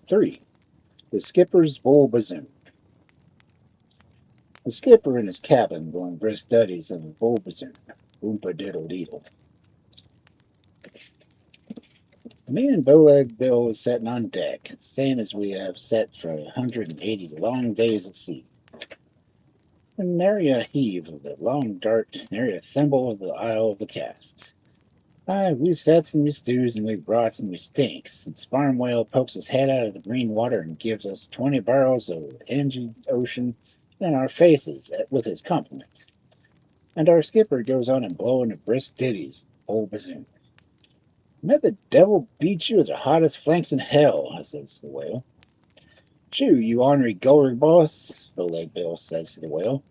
3. The Skipper's Bull Bazzoon. The skipper in his cabin blowing brisk studies of a bull bazzoon. Oompa diddle deedle. Me and Bowleg Bill was sitting on deck, same as we have sat for 180 long days at sea. And nary a heave of the long dart, nary a thimble of the isle of the casks. Aye, we sets and we stews and we rots and we stinks, and Sparm Whale pokes his head out of the green water and gives us 20 barrels of Angie Ocean in our faces with his compliments. And our skipper goes on and blowing a brisk ditties, old Bazzoon. May the devil beat you as the hottest flanks in hell, says the whale. Shoo, you ornery gullery boss, Bowleg Bill says to the whale.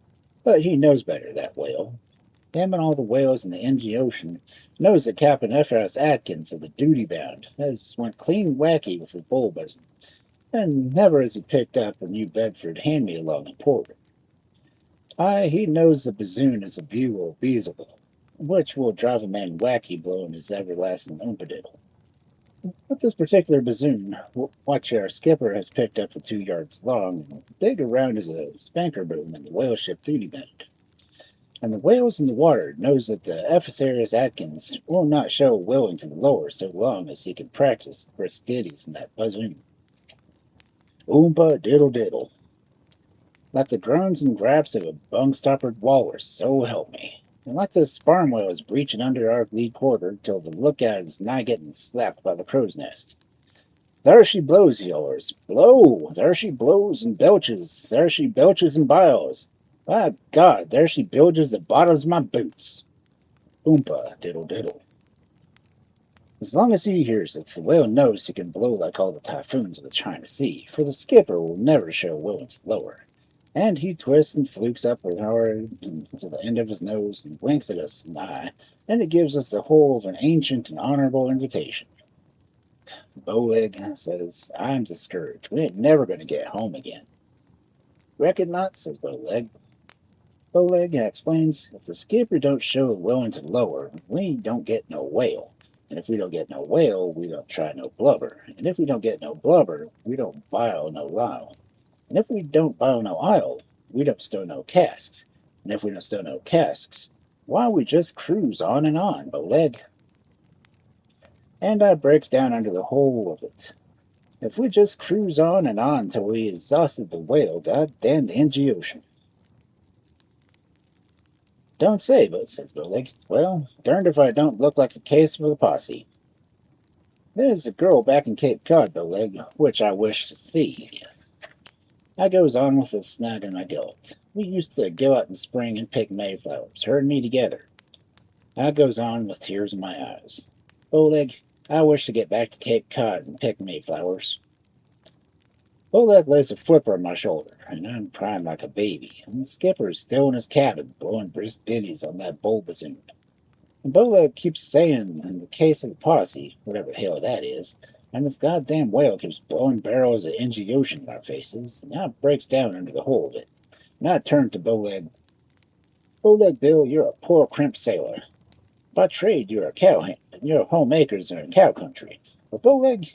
But he knows better, that whale. Him and all the whales in the Ingy Ocean knows that Captain Ephraim Atkins of the Duty Bound has went clean wacky with his bull buzzing, and never has he picked up a New Bedford hand-me-along in port. Aye, he knows the Bazzoon is a bugle Beelzebub, which will drive a man wacky blowing his everlasting umpadiddle. But this particular Bazzoon, which our skipper has picked up for 2 yards long, and big around as a spanker boom in the whale ship Duty Bound. And the whales in the water knows that the Ephraim Atkins will not show willing to the lower so long as he can practice brisk ditties in that Bazzoon. Oompa diddle diddle. Like the groans and graps of a bung-stoppered walrus, so help me. And like the sparm whale is breaching under our lee quarter till the lookout is nigh getting slapped by the crow's nest. There she blows, he hollers. Blow! There she blows and belches. There she belches and biles. By God, there she bilges the bottoms of my boots. Oompa diddle diddle. As long as he hears it, the whale knows he can blow like all the typhoons of the China Sea, for the skipper will never show willing to lower. And he twists and flukes up hard to the end of his nose and winks at us an eye, and it gives us the whole of an ancient and honorable invitation. Bowleg says, I'm discouraged. We ain't never going to get home again. Reckon not, says Bowleg. Bowleg explains, if the skipper don't show willing to lower, we don't get no whale. And if we don't get no whale, we don't try no blubber. And if we don't get no blubber, we don't bile no lyle. And if we don't bile no isle, we don't stow no casks. And if we don't stow no casks, why we just cruise on and on, Bowleg. And I breaks down under the whole of it. If we just cruise on and on till we exhausted the whale, goddamn the Ingy Ocean. Don't say, but, says Bowleg. Well, darned if I don't look like a case for the posse. There's a girl back in Cape Cod, Bowleg, which I wish to see. I goes on with a snag in my gullet. We used to go out in spring and pick mayflowers, her and me together. I goes on with tears in my eyes. Bowleg, I wish to get back to Cape Cod and pick mayflowers. Bowleg lays a flipper on my shoulder, and I'm crying like a baby, and the skipper is still in his cabin, blowing brisk ditties on that bull bazzoon. And Bowleg keeps saying, in the case of the posse, whatever the hell that is, and this goddamn whale keeps blowing barrels of Ingy Ocean in our faces, and now it breaks down under the whole of it. And I turn to Bowleg. Bowleg Bill, you're a poor crimped sailor. By trade, you're a cowhand, and your homemakers are in cow country. But Bowleg,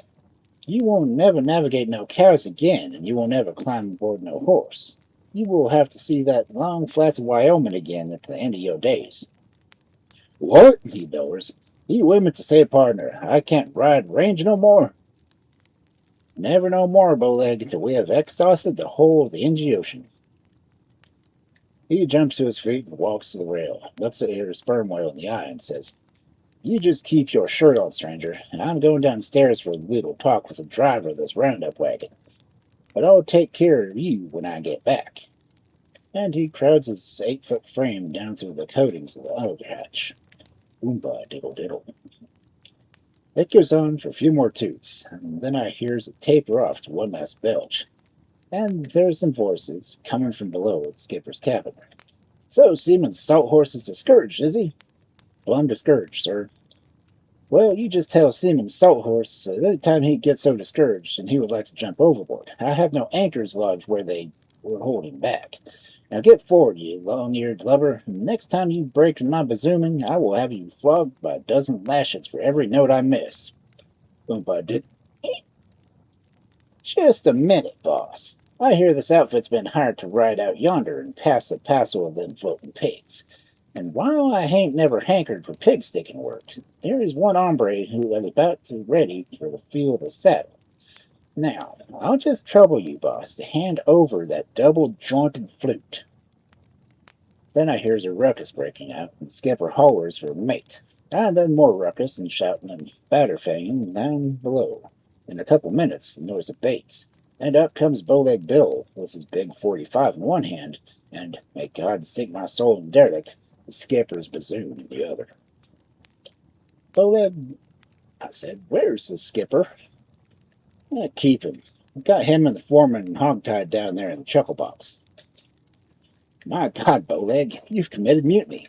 you won't never navigate no cows again, and you won't ever climb aboard no horse. You will have to see that long flats of Wyoming again at the end of your days. What? He bellers. You women to say, partner, I can't ride range no more. Never no more, Bowleg, till we have exhausted the whole of the Ingy Ocean. He jumps to his feet and walks to the rail, looks at her sperm whale in the eye, and says, You just keep your shirt on, stranger, and I'm going downstairs for a little talk with the driver of this roundup wagon. But I'll take care of you when I get back. And he crowds his 8-foot frame down through the coatings of the outer hatch. Oompa diddle diddle. It goes on for a few more toots, and then I hears it taper off to one last belch. And there's some voices coming from below the skipper's cabin. So Seaman Salthorse is discouraged, is he? Well, I'm discouraged, sir. Well, you just tell Seaman Salthorse that any time he gets so discouraged and he would like to jump overboard, I have no anchors lodged where they were holding back. Now get forward, you long-eared lubber, and next time you break in my bazooning, I will have you flogged by a dozen lashes for every note I miss. Oompa did. Just a minute, boss. I hear this outfit's been hired to ride out yonder and pass a passel of them floating pigs. And while I hain't never hankered for pig sticking work, there is one hombre who is about to ready for the feel of the saddle. Now, I'll just trouble you, boss, to hand over that double-jointed flute. Then I hears a ruckus breaking out, and Skipper hollers for a mate, and then more ruckus and shouting and batterfanging down below. In a couple minutes, the noise abates, and up comes Bowleg Bill with his big 45 in one hand, and, may God sink my soul in derelict, the skipper's Bazzoon in the other. Bowleg, I said, where's the skipper? Keep him. I've got him and the foreman hog-tied down there in the chuckle box. My God, Bowleg, you've committed mutiny.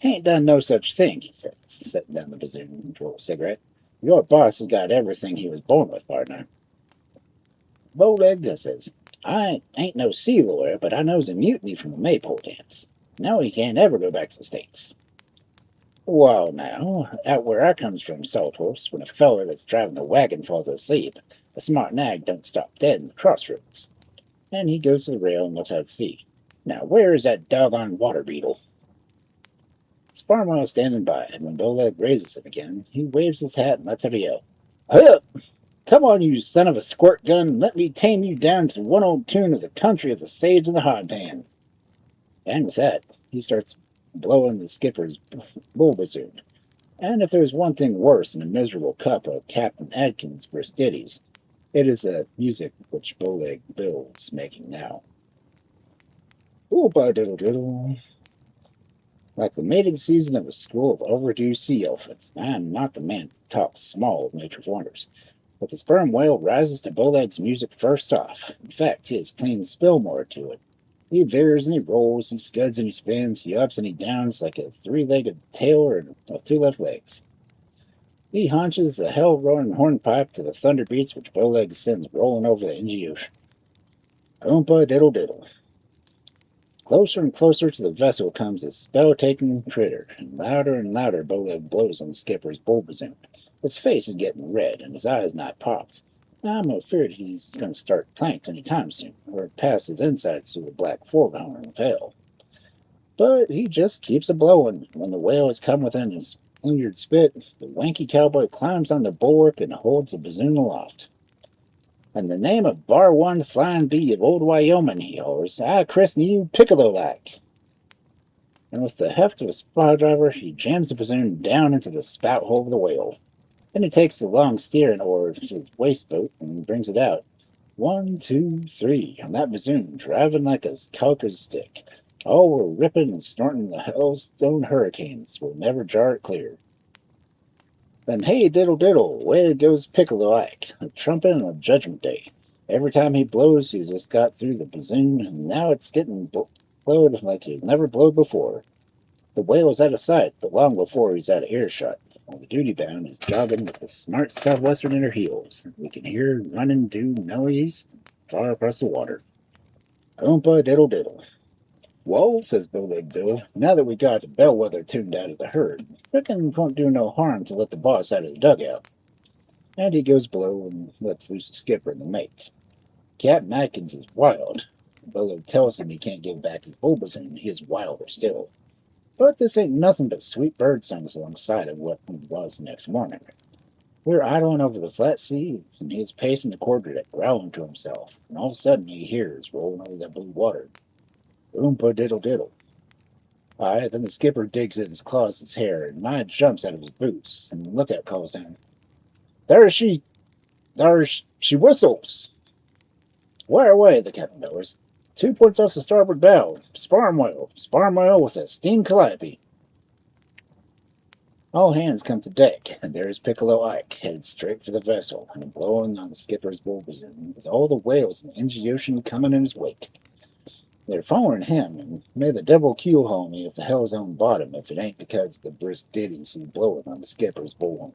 Ain't done no such thing, he said, setting down the Bazzoon and roll a cigarette. Your boss has got everything he was born with, partner. Bowleg, I says, I ain't no sea lawyer, but I knows a mutiny from a maypole dance. Now he can't ever go back to the States. Well, now, out where I comes from, Salthorse, when a feller that's driving the wagon falls asleep, a smart nag don't stop dead in the crossroads. And he goes to the rail and looks out to sea. Now, where is that doggone water beetle? Sparmwell's standing by, and when Bowleg raises him again, he waves his hat and lets out a yell. Hey up! Come on, you son of a squirt gun, and let me tame you down to one old tune of the country of the sage and the hod pan. And with that, he starts blowing the skipper's bull bassoon. And if there's one thing worse than a miserable cup of Captain Adkins' Bristitties, it is the music which Bowleg Bill is making now. Ooh-ba-diddle-diddle. Like the mating season of a school of overdue sea elephants. I am not the man to talk small of nature's wonders, but the sperm whale rises to Bowleg's music first off. In fact, he has clean Spillmore to it. He veers and he rolls, he scuds and he spins, he ups and he downs like a three-legged tailor with two left legs. He haunches the hell-roaring hornpipe to the thunder beats which Bowleg sends rolling over the Indy Ocean. Oompa-diddle-diddle. Closer and closer to the vessel comes this spell-taking critter, and louder Bowleg blows on the skipper's bull bassoon. His face is getting red, and his eyes not popped. I'm afraid he's going to start planked any time soon, or pass his insides through the black foghorn of hell. But he just keeps a-blowing. When the whale has come within his injured spit, the wanky cowboy climbs on the bulwark and holds the bassoon aloft. In the name of Bar One Flying Bee of old Wyoming, he hollers, I christen you Piccolo-like. And with the heft of a screwdriver, he jams the bassoon down into the spout hole of the whale. Then he takes the long steering oar to his waistboat and brings it out. 1, 2, 3, on that bassoon, driving like a calker's stick. All were ripping and snorting the hailstone hurricanes will never jar it clear. Then hey diddle diddle, away goes Piccolo Ike, a trumpet on a judgment day. Every time he blows, he's just got through the bassoon, and now it's getting blowed like he never blowed before. The whale is out of sight, but long before he's out of earshot, while the duty-bound is jogging with the smart southwestern in her heels. We can hear her running due no-east, far across the water. Oompa-diddle-diddle. Well, says Bowleg Bill, now that we got the bellwether tuned out of the herd, reckon it won't do no harm to let the boss out of the dugout. And he goes below and lets loose the skipper and the mate. Captain Atkins is wild. Bowleg tells him he can't give back his bull bassoon, he is wilder still. But this ain't nothing but sweet bird songs alongside of what it was the next morning. We're idling over the flat sea, and he's pacing the quarterdeck, growling to himself, and all of a sudden he hears, rolling over that blue water, Oompa-diddle-diddle. Aye, then the skipper digs in his claws his hair, and Nye jumps out of his boots, and the lookout calls down, There she whistles! Where away, the captain bellers. 2 points off the starboard bow. Sparm whale with a steam calliope. All hands come to deck, and there's Piccolo Ike, headed straight for the vessel, and blowing on the skipper's bull bassoon, with all the whales in the Indy Ocean coming in his wake. They're following him, and may the devil keel haul me if the hell's on bottom if it ain't because of the brisk ditties he's blowing on the skipper's bull.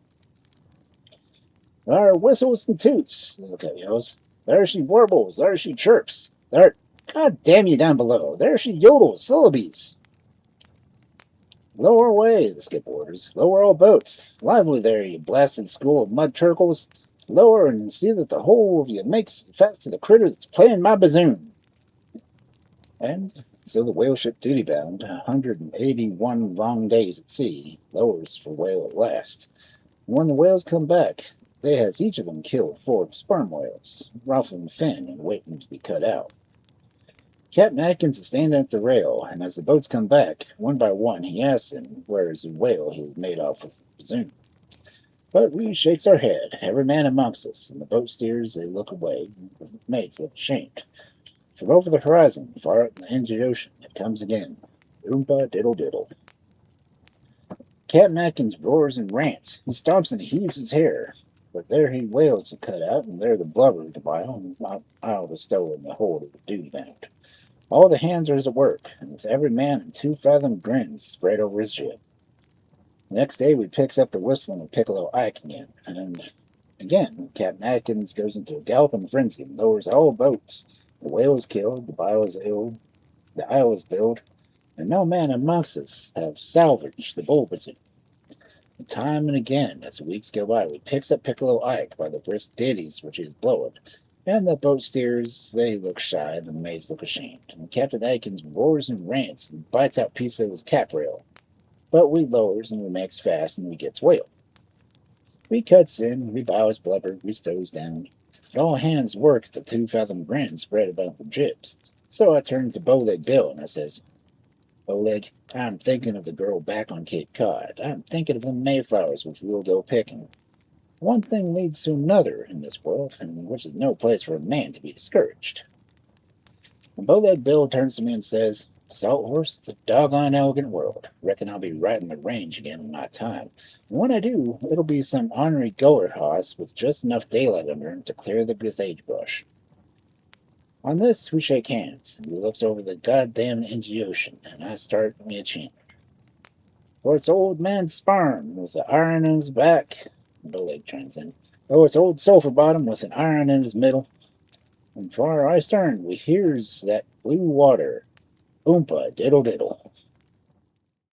There are whistles and toots, the lookout yells. There she warbles, there she chirps. There, God damn you down below, there she yodels, Philibes. Lower away, the skipper orders. Lower all boats. Lively there, you blasted school of mud turkles. Lower and see that the whole of you makes fast to the critter that's playing my bazzoon. And so the whale ship duty bound, 181 long days at sea, lowers for whale at last. When the whales come back, they has each of them killed 4 sperm whales, ruffling the fin and waiting to be cut out. Captain Atkins is standing at the rail, and as the boats come back, one by one, he asks him where is the whale he made off with the bazzoon. But we shakes our head, every man amongst us, and the boat steers, they look away, the mates look ashamed. From over the horizon, far out in the Indian Ocean, it comes again. Oompa diddle diddle. Captain Atkins roars and rants. He stomps and heaves his hair. But there he wails to cut out, and there the blubber to bile, and not I'll to stow in the hold of the duty bound. All the hands are at work, and with every man in 2-fathom grins spread over his ship. The next day we picks up the whistling of Piccolo Ike again, and again Captain Atkins goes into a galloping frenzy and lowers all boats. The whale is killed, the bile is ill, the isle is built, and no man amongst us have salvaged the bull bazzoon. Time and again, as the weeks go by, we picks up Piccolo Ike by the brisk ditties which he is blowing, and the boat steers, they look shy, and the maids look ashamed, and Captain Atkins roars and rants and bites out pieces of his cap rail. But we lowers and we makes fast and we gets whale. We cuts in, we bows blubber, we stows down. All hands work the 2-fathom grin spread about the jibs. So I turned to Bowleg Bill and I says, Bowleg, I'm thinking of the girl back on Cape Cod. I'm thinking of the Mayflowers which we'll go picking. One thing leads to another in this world, and which is no place for a man to be discouraged. And Bowleg Bill turns to me and says, Salthorse, it's a doggone elegant world. Reckon I'll be riding the range again in my time. And when I do, it'll be some ornery goer hoss with just enough daylight under him to clear the sagebrush. On this, we shake hands, and we looks over the goddamn Indian Ocean, and I start me a chant. For it's old man Sparm with the iron in his back, Bowleg turns in. Oh, it's old Sulphur Bottom with an iron in his middle. And far our stern, we hears that blue water, Oompa diddle diddle.